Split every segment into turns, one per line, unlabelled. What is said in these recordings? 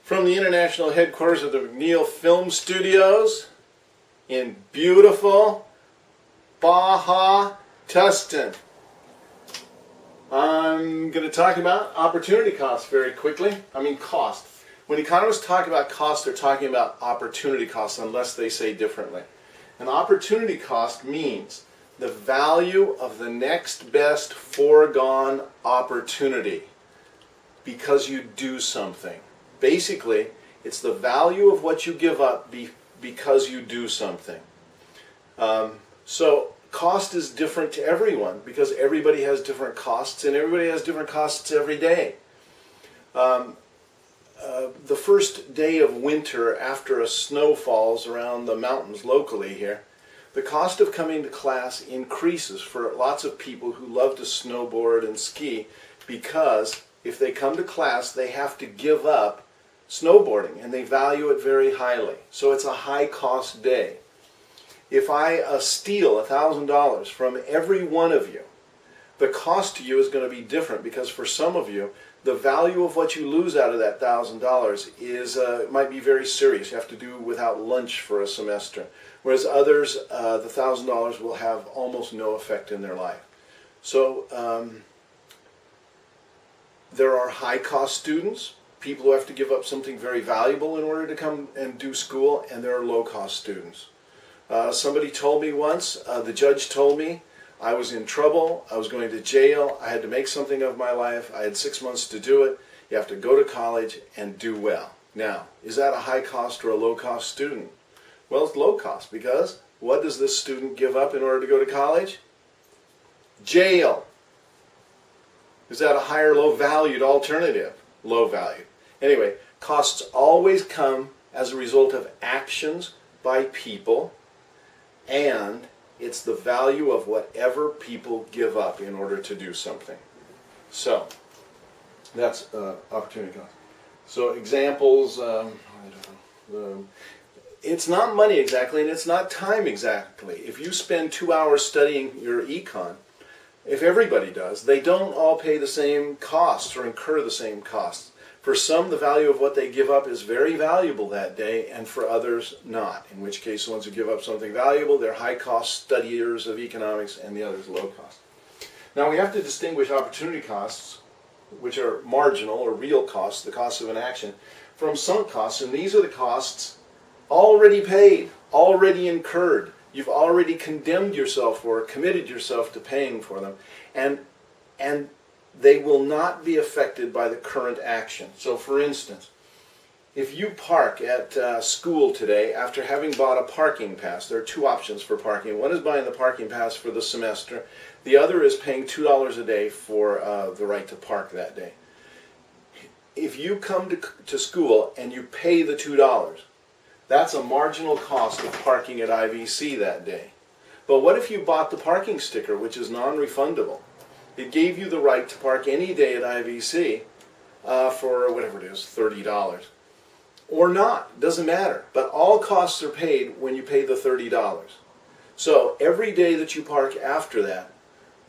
From the international headquarters of the McNeil Film Studios in beautiful Baja, Tustin. I'm going to talk about opportunity costs very quickly. Cost. When economists talk about cost, they're talking about opportunity costs unless they say differently. An opportunity cost means the value of the next best foregone opportunity because you do something. Basically, it's the value of what you give up because you do something. So cost is different to everyone because everybody has different costs and everybody has different costs every day. The first day of winter after a snow falls around the mountains locally here, the cost of coming to class increases for lots of people who love to snowboard and ski because if they come to class they have to give up snowboarding and they value it very highly. So it's a high cost day. If I steal $1,000 from every one of you, the cost to you is going to be different because for some of you the value of what you lose out of that $1,000 is might be very serious. You have to do without lunch for a semester. Whereas others, the $1,000 will have almost no effect in their life. So there are high-cost students, people who have to give up something very valuable in order to come and do school, and there are low-cost students. Somebody told me once, the judge told me, I was in trouble, I was going to jail, I had to make something of my life, I had 6 months to do it, you have to go to college and do well. Now, is that a high-cost or a low-cost student? Well, it's low-cost because what does this student give up in order to go to college? Jail. Is that a high or low-valued alternative? Low-valued. Anyway, costs always come as a result of actions by people, and it's the value of whatever people give up in order to do something. So, that's opportunity cost. So examples, it's not money exactly and it's not time exactly. If you spend 2 hours studying your econ, if everybody does, they don't all pay the same costs or incur the same costs. For some, the value of what they give up is very valuable that day, and for others, not. In which case, the ones who give up something valuable, they're high-cost studiers of economics, and the others low-cost. Now, we have to distinguish opportunity costs, which are marginal or real costs, the costs of an action, from sunk costs, and these are the costs already paid, already incurred. You've already condemned yourself or committed yourself to paying for them, and they will not be affected by the current action. So for instance, if you park at school today after having bought a parking pass, there are two options for parking. One is buying the parking pass for the semester. The other is paying $2 a day for the right to park that day. If you come to school and you pay the $2, that's a marginal cost of parking at IVC that day. But what if you bought the parking sticker, which is non-refundable? It gave you the right to park any day at IVC for whatever it is, $30. Or not, doesn't matter. But all costs are paid when you pay the $30. So every day that you park after that,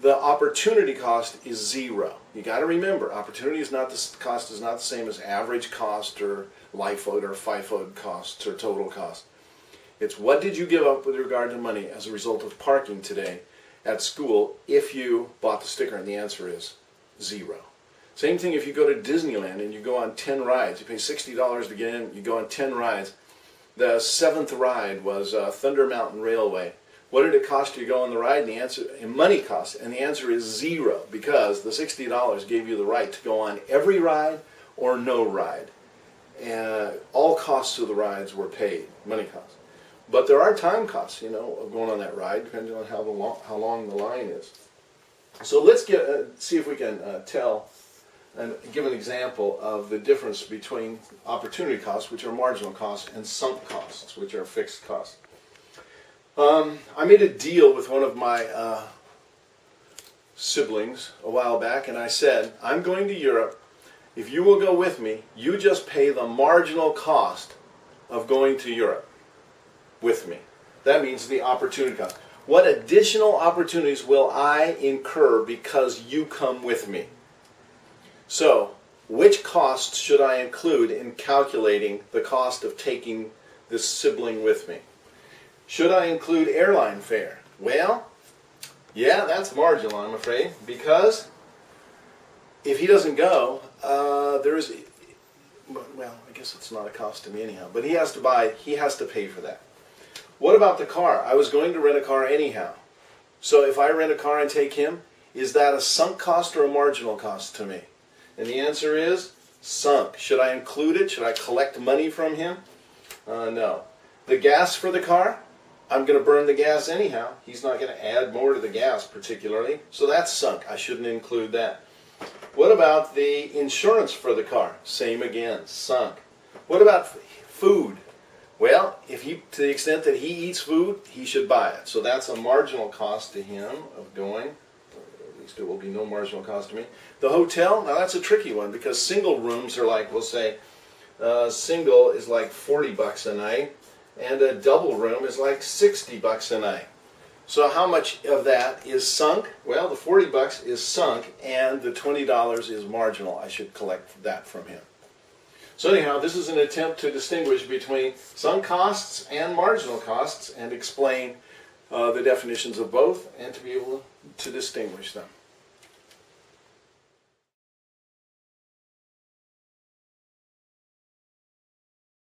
the opportunity cost is zero. You got to remember, opportunity is not cost is not the same as average cost or LIFO or FIFO costs or total cost. It's what did you give up with regard to money as a result of parking today at school if you bought the sticker, and the answer is zero. Same thing if you go to Disneyland and you go on 10 rides. You pay $60 to get in, you go on 10 rides. The 7th ride was Thunder Mountain Railway. What did it cost you to go on the ride? And the answer, in money cost, and the answer is zero, because the $60 gave you the right to go on every ride or no ride. All costs of the rides were paid, money costs. But there are time costs, you know, of going on that ride, depending on how long the line is. So let's see if we can tell and give an example of the difference between opportunity costs, which are marginal costs, and sunk costs, which are fixed costs. I made a deal with one of my siblings a while back, and I said, I'm going to Europe. If you will go with me, you just pay the marginal cost of going to Europe with me. That means the opportunity cost. What additional opportunities will I incur because you come with me? So, which costs should I include in calculating the cost of taking this sibling with me? Should I include airline fare? Well, yeah, that's marginal, I'm afraid, because if he doesn't go, well, I guess it's not a cost to me anyhow, but he has to pay for that. What about the car? I was going to rent a car anyhow. So if I rent a car and take him, is that a sunk cost or a marginal cost to me? And the answer is sunk. Should I include it? Should I collect money from him? No. The gas for the car? I'm going to burn the gas anyhow. He's not going to add more to the gas particularly. So that's sunk. I shouldn't include that. What about the insurance for the car? Same again, sunk. What about food? Well, to the extent that he eats food, he should buy it. So that's a marginal cost to him of going. At least it will be no marginal cost to me. The hotel, now that's a tricky one because single rooms are like, we'll say, single is like $40 a night, and a double room is like $60 a night. So how much of that is sunk? Well, the $40 is sunk, and the $20 is marginal. I should collect that from him. So anyhow, this is an attempt to distinguish between sunk costs and marginal costs and explain the definitions of both and to be able to distinguish them.